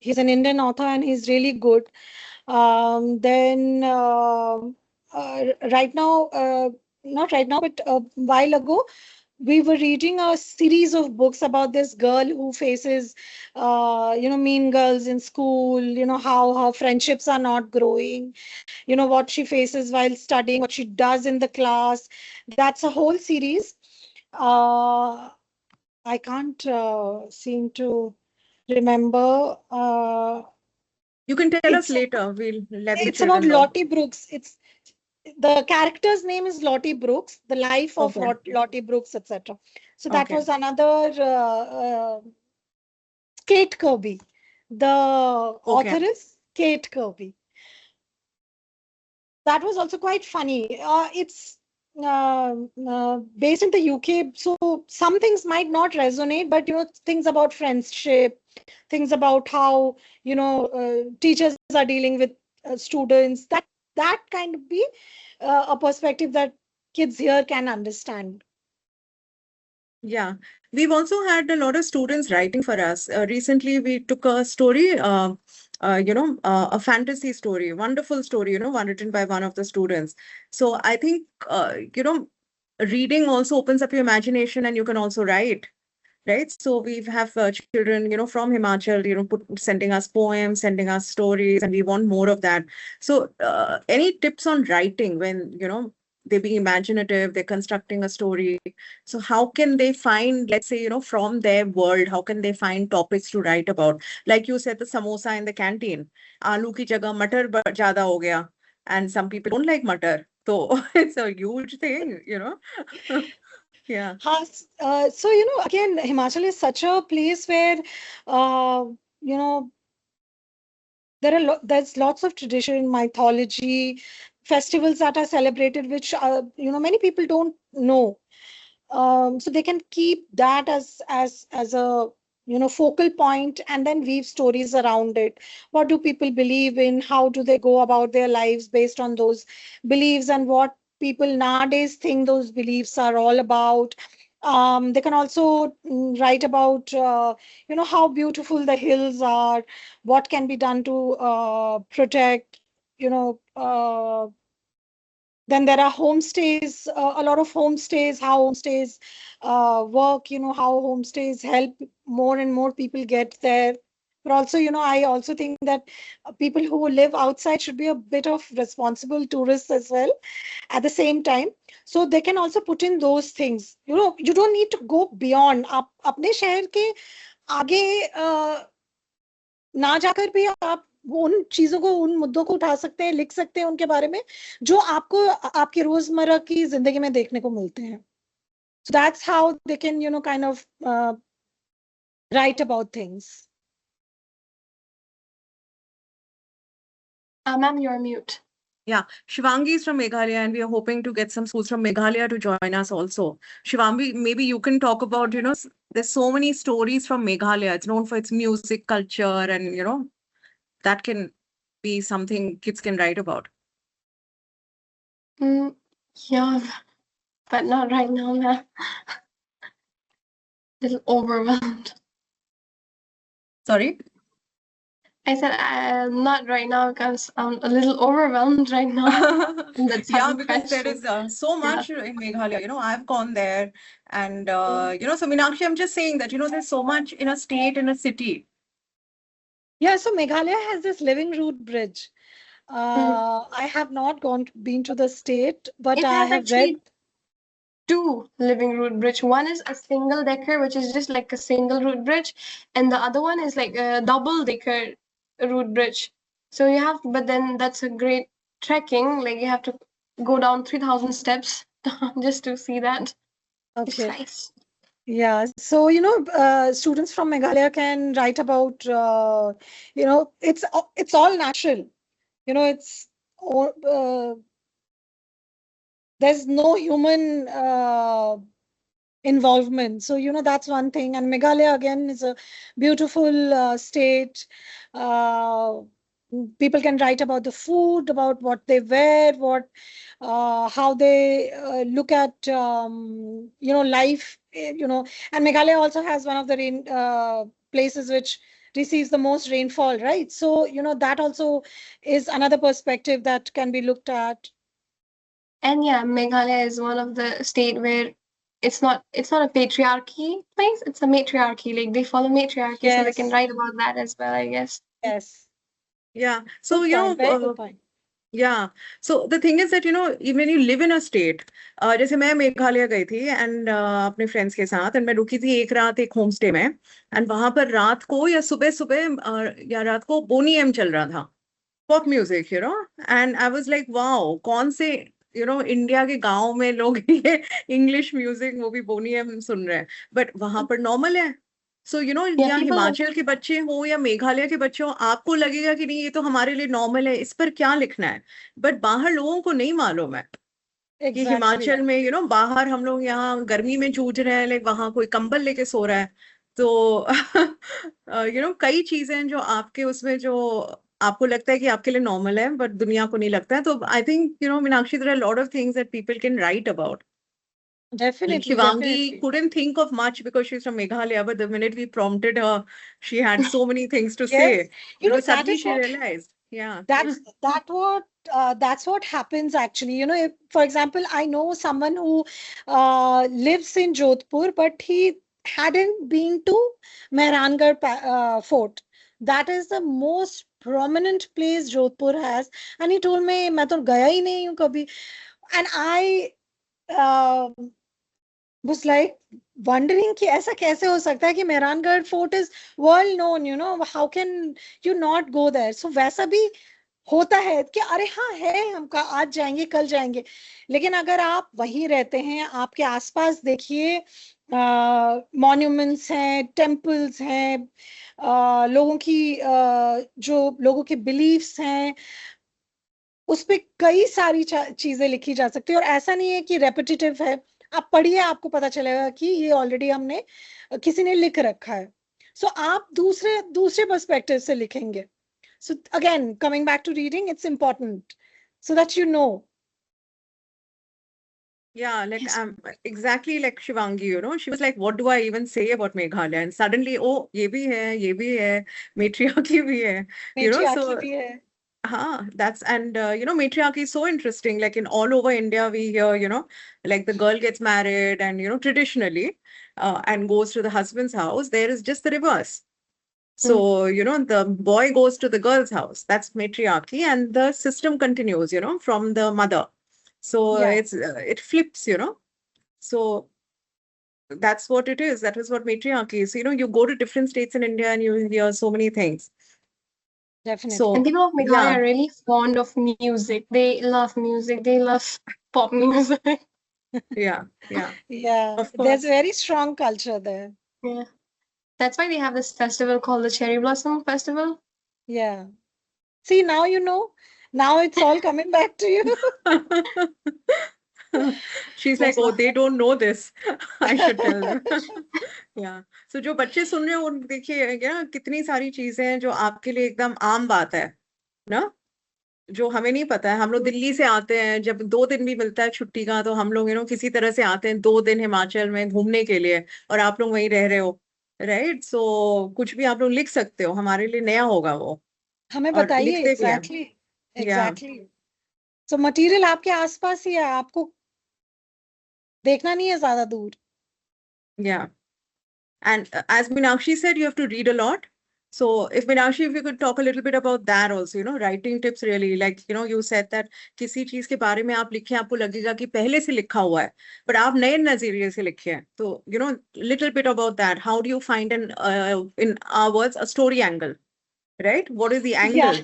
He's an Indian author and he's really good. Then right now, not right now, but a while ago, we were reading a series of books about this girl who faces, mean girls in school, how her friendships are not growing, what she faces while studying, what she does in the class. That's a whole series. I can't seem to remember. You can tell us later. We'll let the It's about Lottie Brooks. The character's name is Lottie Brooks, the life of Lottie Brooks, etc. So that was another Kate Kirby. The author is Kate Kirby. That was also quite funny. It's based in the UK, so some things might not resonate, but things about friendship, things about how teachers are dealing with students, that kind of be a perspective that kids here can understand. Yeah, we've also had a lot of students writing for us. Recently, we took a story, a fantasy story, wonderful story, one written by one of the students. So I think, reading also opens up your imagination and you can also write, right? So we have children, from Himachal, sending us poems, sending us stories, and we want more of that. So any tips on writing when, they're being imaginative, they're constructing a story. So how can they find, let's say, from their world, how can they find topics to write about? Like you said, the samosa in the canteen, aloo ki jagah matar jada ho gaya. And some people don't like matar. So it's a huge thing, Yeah. So, again, Himachal is such a place where, you know, there's lots of tradition, mythology, festivals that are celebrated, which many people don't know. So they can keep that as a focal point, and then weave stories around it. What do people believe in? How do they go about their lives based on those beliefs, and what people nowadays think those beliefs are all about? They can also write about how beautiful the hills are, what can be done to protect, then there are homestays, a lot of homestays, how homestays work, how homestays help more and more people get there. But also, I also think that people who live outside should be a bit of responsible tourists as well at the same time. So they can also put in those things. You don't need to go beyond. आप अपने शहर के आगे ना जाकर भी आप उन चीजों को, उन मुद्दों को उठा सकते हैं, लिख सकते हैं उनके बारे में, जो आपको आपकी रोजमर्रा की जिंदगी में देखने को मिलते हैं. So that's how they can, kind of write about things. Ma'am, you're mute. Yeah, Shivangi is from Meghalaya, and we are hoping to get some schools from Meghalaya to join us also. Shivangi, maybe you can talk about, there's so many stories from Meghalaya. It's known for its music, culture, and, that can be something kids can write about. Yeah, but not right now, ma'am. Little overwhelmed. Sorry? I said not right now because I'm a little overwhelmed right now. That's Yeah, how because there is so much in Meghalaya. I've gone there, and so Meenakshi, I'm just saying that there's so much in a state, in a city. Yeah, so Meghalaya has this Living Root Bridge. I have not been to the state, but It I has have read. actually two Living Root Bridge. One is a single decker, which is just like a single root bridge, and the other one is like a double decker root bridge. So you have, but then that's a great trekking. Like you have to go down 3,000 steps just to see that. It's Okay. nice. Yeah, so students from Meghalaya can write about it's all natural. It's there's no human involvement. So that's one thing. And Meghalaya again is a beautiful state. People can write about the food, about what they wear, how they look at life. And Meghalaya also has one of the places which receives the most rainfall, right? So that also is another perspective that can be looked at. And yeah, Meghalaya is one of the state where it's not a patriarchy place, it's a matriarchy. Like they follow matriarchy, so they can Yes. write about that as well, I guess. Yes. Yeah. So, Good point. Very good point. Yeah. So the thing is that, even when you live in a state, जैसे मैं मेघालय गई थी and अपने friends के साथ and मैं रुकी थी एक रात एक होम स्टे में एंड वहां पर रात को या सुबह सुबह या रात को बोनी एम चल रहा था pop music and I was like wow कौन से इंडिया के गांव में लोग ये इंग्लिश म्यूजिक वो भी बोनी एम सुन रहे हैं बट वहां पर नॉर्मल है सो या हिमाचल के बच्चे हो या मेघालय के बच्चे हो आपको लगेगा कि नहीं ये तो हमारे लिए नॉर्मल है इस पर क्या लिखना है बट बाहर लोगों को नहीं मालूम है कि Exactly. हिमाचल में बाहर हम लोग यहाँ गर्मी में जूझ रहे हैं, लाइक वहां कोई कंबल लेके सो रहा है। तो कई चीजें जो आपके उसमें जो आपको लगता है कि आपके लिए नॉर्मल है बट दुनिया को नहीं लगता है। तो I think Meenakshi, there are lot of things that people can write about. Like Definitely, Shivangi definitely. couldn't think of much because she's from Meghalaya, but the minute we prompted her, she had so many things to Yes, say. that Suddenly is she what realized. Yeah. that's what happens actually. If, for example, I know someone who lives in Jodhpur, but he hadn't been to Mehrangarh Fort. That is the most prominent place Jodhpur has, and he told me, "मैं तो गया ही नहीं हूँ कभी," and I uh, was like wondering कि ऐसा कैसे हो सकता है कि Mehrangarh fort is world known, how can you not go there. So वैसा भी होता है कि अरे हाँ है, हम आज जाएंगे कल जाएंगे. लेकिन अगर आप वहीं रहते हैं, आपके आसपास देखिए मॉन्यूमेंट्स हैं, टेम्पल्स हैं, लोगों की जो लोगों के बिलीफ्स हैं, उस पे कई सारी चीजें लिखी जा सकती है. और ऐसा नहीं है कि रेपिटेटिव है. आप पढ़िए, आपको पता चलेगा कि ये ऑलरेडी हमने किसी ने लिख रखा है. सो आप दूसरे दूसरे पर्सपेक्टिव से लिखेंगे. So again coming back to reading, it's important so that you know. Yeah, like exactly like Shivangi, she was like, what do I even say about Meghalaya? And suddenly, oh, ye bhi hai, matriarchy bhi hai, Matriarchy so भी है. that's, and matriarchy is so interesting. Like in all over India, we hear, like the girl gets married and, traditionally, and goes to the husband's house. There is just the reverse. So, the boy goes to the girl's house. That's matriarchy, and the system continues, from the mother. So Yeah. it flips, So that's what it is. That is what matriarchy is. You go to different states in India and you hear so many things. Definitely. So And people of Meghalaya yeah, are really fond of music. They love music. They love pop music. yeah, Yeah, of there's course. very strong culture there. Yeah. That's why they have this festival called the Cherry Blossom Festival. Yeah. See, now you know. Now it's all coming back to you. She's like, oh, they don't know this. I should tell them. Yeah. So जो बच्चे सुन रहे हैं उन देखिए ना कितनी सारी चीजें हैं जो आपके लिए एकदम आम बात है ना, जो हमें नहीं पता है. हम लोग दिल्ली से आते हैं, जब 2 दिन भी मिलता है छुट्टी का तो हम लोग किसी तरह से आते हैं 2 दिन हिमाचल में घूमने के लिए, और आप लोग वहीं रह रहे हो, राइट. सो कुछ भी आप लोग लिख सकते हो, हमारे लिए नया होगा वो, हमें और बताइए. लिखते भी हैं. एग्जैक्टली या एग्जैक्टली. सो मटेरियल आपके आसपास ही है, आपको देखना नहीं है ज्यादा दूर. या And as Meenakshi said, you have to read a lot. So if Meenakshi, if you could talk a little bit about that also, writing tips really, like, you said that किसी चीज के बारे में आप लिखें आपको लगेगा कि पहले से लिखा हुआ है, but आप नए नजरिए से लिखे हैं. तो, little bit about that. How do you find in our words, a story angle, right? What is the angle?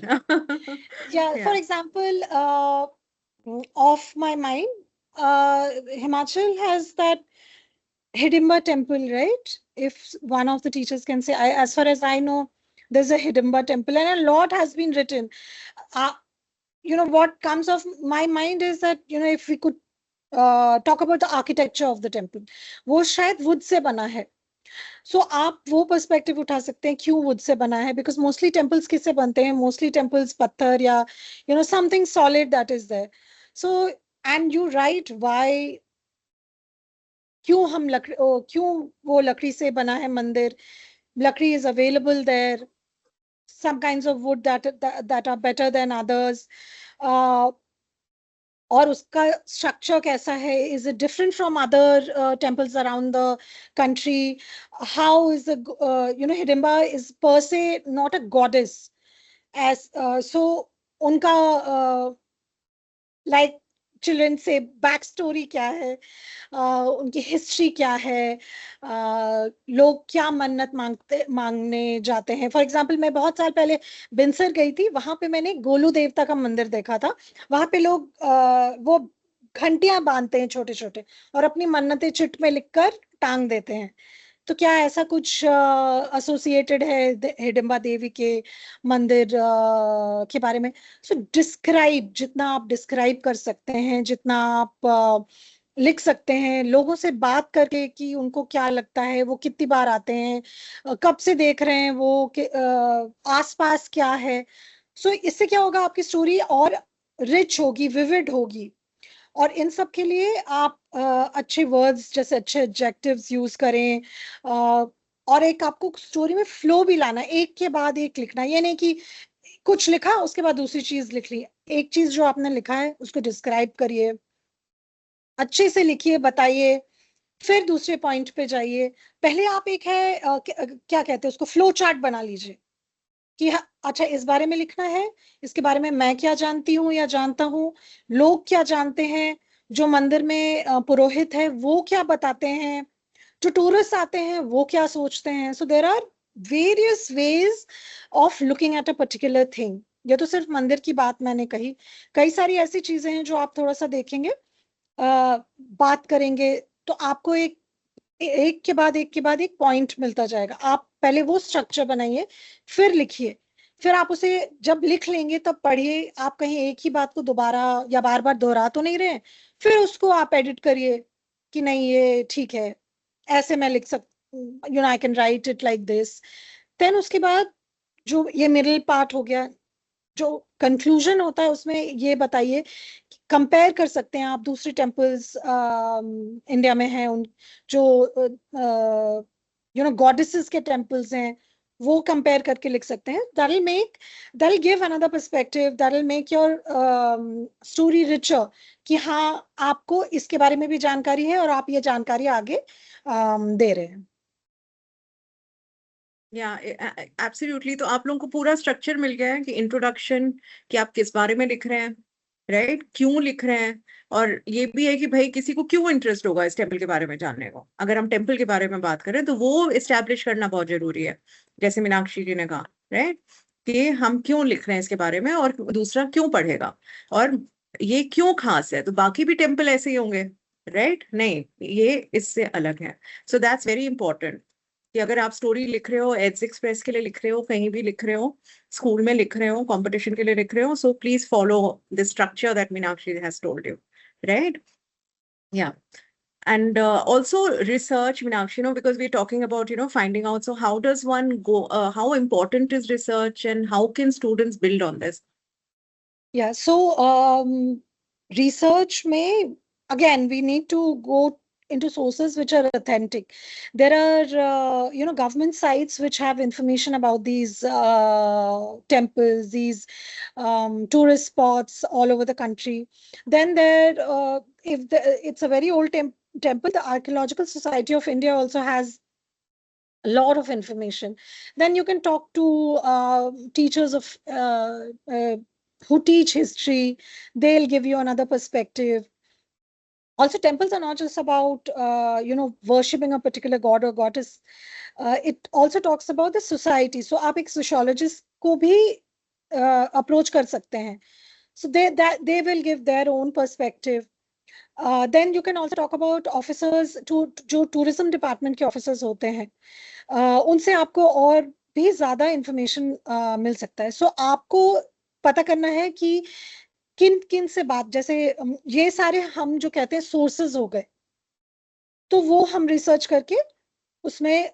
Yeah. For example, of my mind, Himachal has that Hidimba temple, right? If one of the teachers can say, as far as I know, there's a Hidimba temple, and a lot has been written. What comes of my mind is that, if we could talk about the architecture of the temple, वो शायद wood से बना है. So आप वो perspective उठा सकते हैं, क्यों वुड से बना है, बिकॉज मोस्टली टेम्पल्स किससे बनते हैं, मोस्टली टेम्पल्स पत्थर या something solid that is there. So and you write why, क्यों वो लकड़ी से बना है मंदिर. लकड़ी is available there, some kinds of wood that are better than others. और उसका स्ट्रक्चर कैसा है, is it different from other temples around the country. How is Hidimba is पर से नॉट अ गॉडेस एज, सो उनका लाइक चिल्ड्रन से back story क्या है, उनकी हिस्ट्री क्या है, लोग क्या मन्नत मांगने जाते हैं. फॉर एग्जांपल, मैं बहुत साल पहले बिनसर गई थी, वहां पे मैंने गोलू देवता का मंदिर देखा था. वहां पे लोग वो घंटियां बांधते हैं छोटे छोटे, और अपनी मन्नतें चिट में लिखकर टांग देते हैं. तो क्या ऐसा कुछ एसोसिएटेड है हिडिंबा देवी के मंदिर के बारे में? सो डिस्क्राइब, जितना आप डिस्क्राइब कर सकते हैं, जितना आप लिख सकते हैं, लोगों से बात करके कि उनको क्या लगता है, वो कितनी बार आते हैं, कब से देख रहे हैं वो, आसपास क्या है। सो इससे क्या होगा, आपकी स्टोरी और रिच होगी, विविड होगी। और इन सब के लिए आप अच्छे वर्ड्स, जैसे अच्छे एडजेक्टिव्स यूज करें। और एक आपको स्टोरी में फ्लो भी लाना, एक के बाद एक लिखना। ये नहीं कि कुछ लिखा उसके बाद दूसरी चीज लिख ली। एक चीज जो आपने लिखा है उसको डिस्क्राइब करिए, अच्छे से लिखिए, बताइए, फिर दूसरे पॉइंट पे जाइए। पहले आप एक है क्या कहते हैं उसको, फ्लो चार्ट बना लीजिए कि अच्छा इस बारे में लिखना है, इसके बारे में मैं क्या जानती हूँ या जानता हूँ, लोग क्या जानते हैं, जो मंदिर में पुरोहित है वो क्या बताते हैं, जो टूरिस्ट आते हैं वो क्या सोचते हैं। So there are various ways of looking at a particular thing. ये तो सिर्फ मंदिर की बात मैंने कही, कई सारी ऐसी चीजें हैं जो आप थोड़ा सा देखेंगे, बात करेंगे, तो आपको एक के बाद एक के बाद एक पॉइंट मिलता जाएगा। आप पहले वो स्ट्रक्चर बनाइए, फिर लिखिए, फिर आप उसे जब लिख लेंगे तब पढ़िए। आप कहीं एक ही बात को दोबारा या बार बार दोहरा तो नहीं रहे, फिर उसको आप एडिट करिए कि नहीं ये ठीक है, ऐसे मैं लिख सकती, I can write it like this. Then उसके बाद जो ये मिडिल पार्ट हो गया, जो कंक्लूजन होता है उसमें ये बताइए, कंपेयर कर सकते हैं आप दूसरी टेम्पल्स इंडिया में हैं, उन जो गॉडेसेस के टेम्पल्स हैं, वो कंपेयर करके लिख सकते हैं। That will give another perspective, that will make your story richer, कि हाँ आपको इसके बारे में भी जानकारी है और आप ये जानकारी आगे दे रहे हैं। या एब्सोल्युटली। तो आप लोगों को पूरा स्ट्रक्चर मिल गया है कि इंट्रोडक्शन, कि आप किस बारे में लिख रहे हैं, राइट, क्यों लिख रहे हैं, और ये भी है कि भाई किसी को क्यों इंटरेस्ट होगा इस टेम्पल के बारे में जानने को। अगर हम टेम्पल के बारे में बात करें तो वो इस्टेब्लिश करना बहुत जरूरी है, जैसे मीनाक्षी जी ने कहा, राइट, कि हम क्यों लिख रहे हैं इसके बारे में, और दूसरा क्यों पढ़ेगा, और ये क्यों खास है। तो बाकी भी टेम्पल ऐसे ही होंगे, राइट, नहीं ये इससे अलग है। सो दैट्स वेरी इंपॉर्टेंट कि अगर आप स्टोरी लिख रहे हो, एड्स एक्सप्रेस के लिए लिख रहे हो, कहीं भी लिख रहे हो, स्कूल में लिख रहे हो, कंपटीशन के लिए लिख रहे हो, so please follow the structure that Meenakshi has told you, right. Yeah. And also research, Meenakshi, because we're talking about, finding out. So how does one go, how important is research, and how can students build on this? Yeah, so research may, again, we need to go into sources which are authentic. There are, government sites which have information about these temples, these tourist spots all over the country. Then it's a very old temple, the Archaeological Society of India also has a lot of information. Then you can talk to teachers of who teach history. They'll give you another perspective. Also, temples are not just about worshipping a particular god or goddess. It also talks about the society. So आप एक sociologist को भी approach कर सकते हैं. So they will give their own perspective. Then you can also talk about officers, जो tourism department के officers होते हैं, उनसे आपको और भी ज्यादा इंफॉर्मेशन मिल सकता है। सो आपको पता करना है कि किन किन से बात, जैसे ये सारे हम जो कहते हैं सोर्सेज हो गए, तो वो हम रिसर्च करके उसमें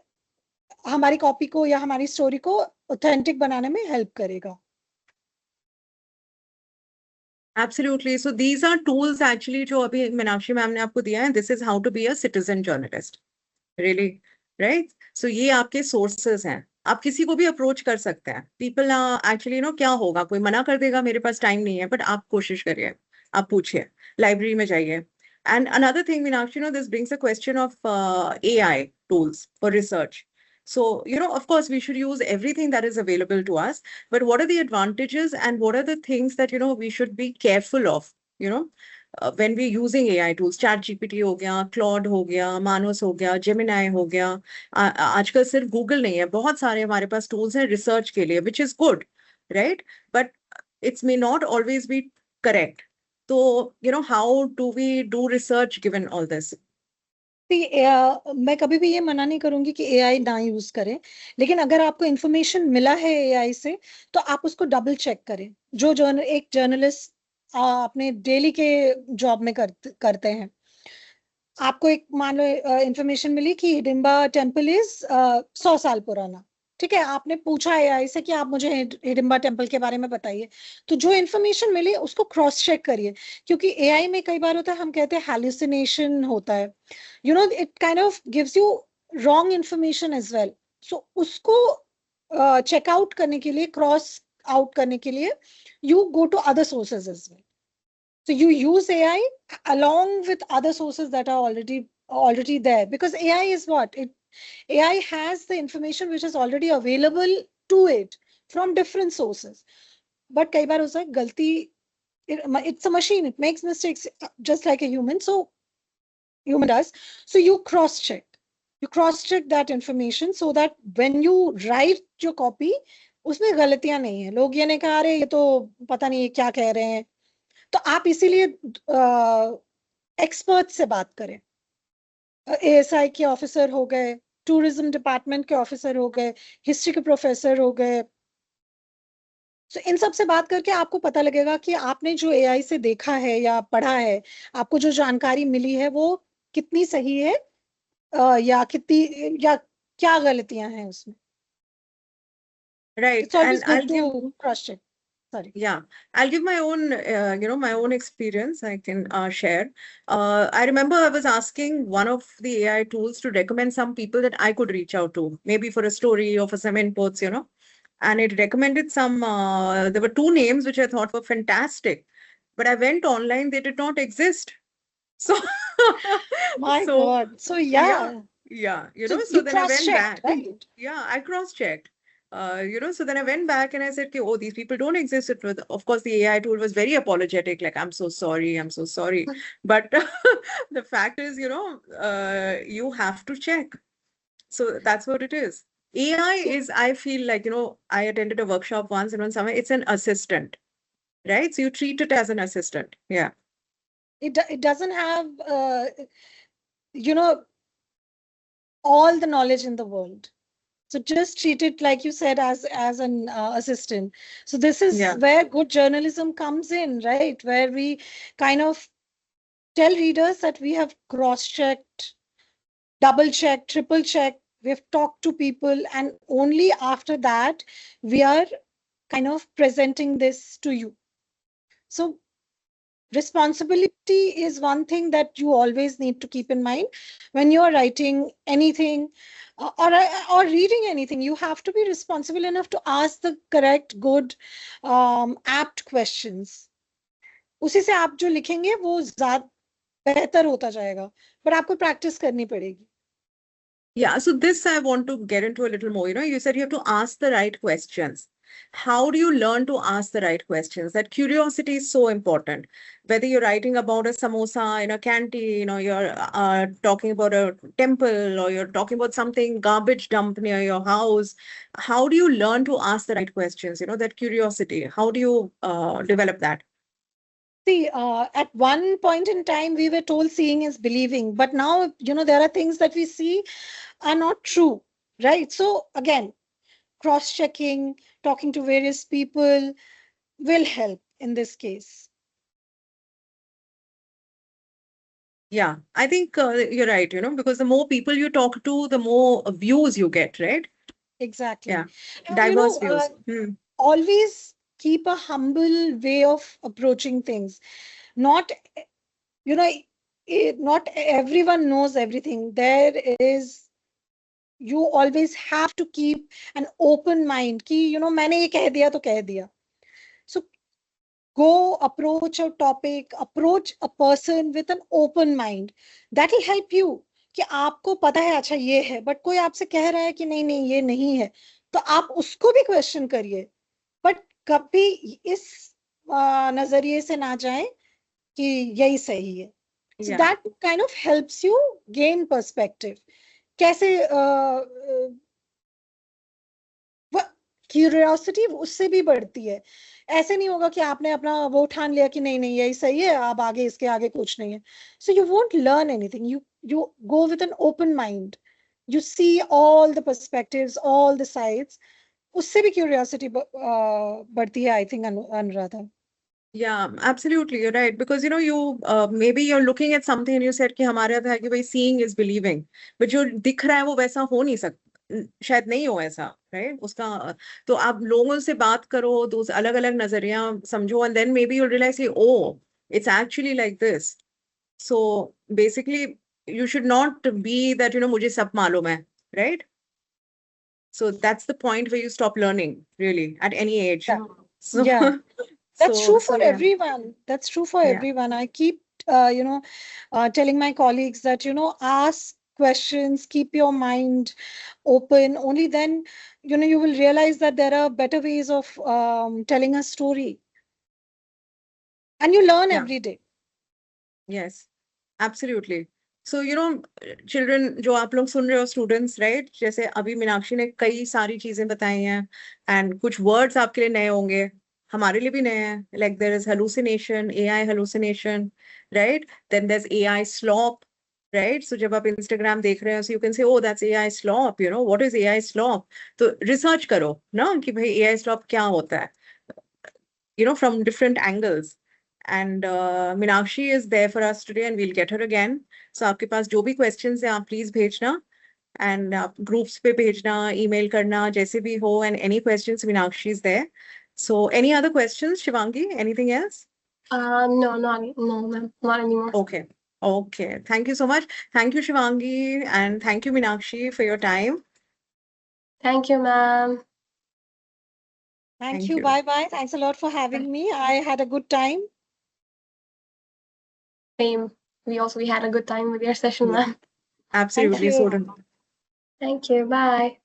हमारी कॉपी को या हमारी स्टोरी को ऑथेंटिक बनाने में हेल्प करेगा। Absolutely. So these are tools actually जो अभी मीनाक्षी मैम ने आपको दिया है. This is how to be a citizen journalist. Really, right? So ये आपके sources हैं. आप किसी को भी अप्रोच कर सकते हैं. People actually क्या होगा, कोई मना कर देगा मेरे पास टाइम नहीं है, but आप कोशिश करिए, आप पूछिए, लाइब्रेरी में जाइए. And another thing, Meenakshi, this brings a question of AI tools for research. So, of course, we should use everything that is available to us, but what are the advantages and what are the things that, we should be careful of, when we're using AI tools? ChatGPT हो गया, Claude हो गया, Manos हो गया, Gemini हो गया. आजकल सिर्फ Google नहीं है, बहुत सारे हमारे पास tools हैं research के लिए, which is good, right? But it may not always be correct. So, how do we do research given all this? मैं कभी भी ये मना नहीं करूंगी कि एआई ना यूज करें, लेकिन अगर आपको इंफॉर्मेशन मिला है एआई से तो आप उसको डबल चेक करें। जो एक जर्नलिस्ट अपने डेली के जॉब में करते हैं। आपको एक मान लो इंफॉर्मेशन मिली कि हिडिंबा टेम्पल इज 100 साल पुराना, ठीक है, आपने पूछा एआई से कि आप मुझे हिडिंबा टेम्पल के बारे में बताइए। तो जो इन्फॉर्मेशन मिली उसको क्रॉस चेक करिए, क्योंकि एआई में कई बार होता है, हम कहते हैं हैलुसिनेशन होता है, it kind of gives you wrong information as well. So उसको चेकआउट करने के लिए, क्रॉस आउट करने के लिए, you go to other sources as well. So you use AI along with other sources that are already there, because AI is what it AI has the information which is already available to it from different sources. But कई बार होता है गलती, it's a machine, it makes mistakes just like a human, so human does. So you cross check that information so that when you write your copy उसमें गलतियां नहीं है, लोग ये नहीं कह रहे ये तो पता नहीं क्या कह रहे हैं। तो आप इसीलिए एक्सपर्ट से बात करें, एएसआई के ऑफिसर हो गए, टूरिज्म डिपार्टमेंट के ऑफिसर हो गए, हिस्ट्री के प्रोफेसर हो गए। तो इन सब से बात करके आपको पता लगेगा कि आपने जो एआई से देखा है या पढ़ा है, आपको जो जानकारी मिली है वो कितनी सही है या कितनी, या क्या गलतियां हैं उसमें। Right. It's always And good I'll give, to cross check. Sorry. yeah, I'll give my own, my own experience I can share. I remember I was asking one of the AI tools to recommend some people that I could reach out to, maybe for a story or for some inputs, and it recommended some, there were two names which I thought were fantastic, but I went online, they did not exist. So, My so God. So yeah, yeah. so you then I went cross-checked, back. right? Yeah, I cross-checked. So then I went back and I said, okay, oh, these people don't exist. Of course, the AI tool was very apologetic, like, I'm so sorry, I'm so sorry. But the fact is, you have to check. So that's what it is. AI is, I feel like, I attended a workshop once and on somewhere, it's an assistant, right? So you treat it as an assistant. Yeah. It doesn't have, you know, all the knowledge in the world. So just treat it, like you said, as an assistant. So this is Yeah. where good journalism comes in, right? Where we kind of tell readers that we have cross-checked, double-checked, triple-checked, we've talked to people, and only after that we are kind of presenting this to you. So responsibility is one thing that you always need to keep in mind when you are writing anything or reading anything. You have to be responsible enough to ask the correct, good, apt questions. उसी से आप जो लिखेंगे वो ज़्यादा बेहतर होता जाएगा, पर आपको प्रैक्टिस करनी पड़ेगी. Yeah, so this I want to get into a little more. You said you have to ask the right questions. How do you learn to ask the right questions? That curiosity is so important. Whether you're writing about a samosa in a canteen, or you're talking about a temple, or you're talking about something garbage dump near your house, how do you learn to ask the right questions? That curiosity. How do you develop that? See, at one point in time, we were told seeing is believing, but now, there are things that we see are not true, right? So again, cross-checking, talking to various people will help in this case. Yeah, I think you're right, because the more people you talk to, the more views you get, right? Exactly. Yeah, And, diverse views. always keep a humble way of approaching things. Not, not everyone knows everything. You always have to keep an open mind कि मैंने ये कह दिया तो कह दिया. So go approach a topic, approach a person with an open mind. That will help you कि आपको पता है अच्छा ये है, बट कोई आपसे कह रहा है कि नहीं नहीं ये नहीं है, तो आप उसको भी क्वेश्चन करिए, बट कभी इस नजरिए से ना जाएं कि यही सही है. So that kind of helps you gain perspective. कैसे क्यूरियोसिटी उससे भी बढ़ती है. ऐसे नहीं होगा कि आपने अपना वो ठान लिया कि नहीं नहीं यही सही है, अब आगे इसके आगे कुछ नहीं है. So you won't learn anything. You go with an open mind. You see all the perspectives, all the sides. उससे भी क्यूरियोसिटी बढ़ती है, I think, Anuradha. Yeah, absolutely, you're right. Because you maybe you're looking at something and you said कि हमारे यहाँ था कि भाई seeing is believing, but जो दिख रहा है वो वैसा हो नहीं सकता, शायद नहीं हो ऐसा, right? उसका तो आप लोगों से बात करो, तो अलग अलग नजरिया समझो, and then maybe you'll realize, oh, it's actually like this. So basically, you should not be that मुझे सब मालूम है, right? So that's the point where you stop learning, really, at any age. Yeah. So Yeah. That's true for yeah. everyone. That's true for Yeah. everyone. I keep, telling my colleagues that, ask questions, keep your mind open. Only then, you will realize that there are better ways of telling a story. And you learn Yeah. every day. Yes, absolutely. So, children, जो आप लोग सुन रहे हो, students, right? जैसे अभी मीनाक्षी ने कई सारी चीजें बताई हैं, and कुछ words आपके लिए नए होंगे, हमारे लिए भी नए हैं. Like there is hallucination, AI hallucination, right? Then there's AI slop, right? So जब आप Instagram देख रहे हो, so you can say, oh, that's AI slop. What is AI slop? तो research करो, ना कि भाई AI slop क्या होता है? From different angles. And Meenakshi is there for us today, and we'll get her again. So आपके पास जो भी questions हैं, आप please भेजना, and आप groups पे भेजना, email करना, जैसे भी हो, and any questions, Meenakshi is there. So any other questions, Shivangi? Anything else? No, ma'am, not anymore. Okay. Okay. Thank you so much. Thank you, Shivangi, and thank you, Meenakshi, for your time. Thank you, ma'am. Thank Thank you. you. Bye-bye. Thanks a lot for having me. I had a good time. Same. We had a good time with your session, Yeah. ma'am. Absolutely. you. So done. Thank you. Bye.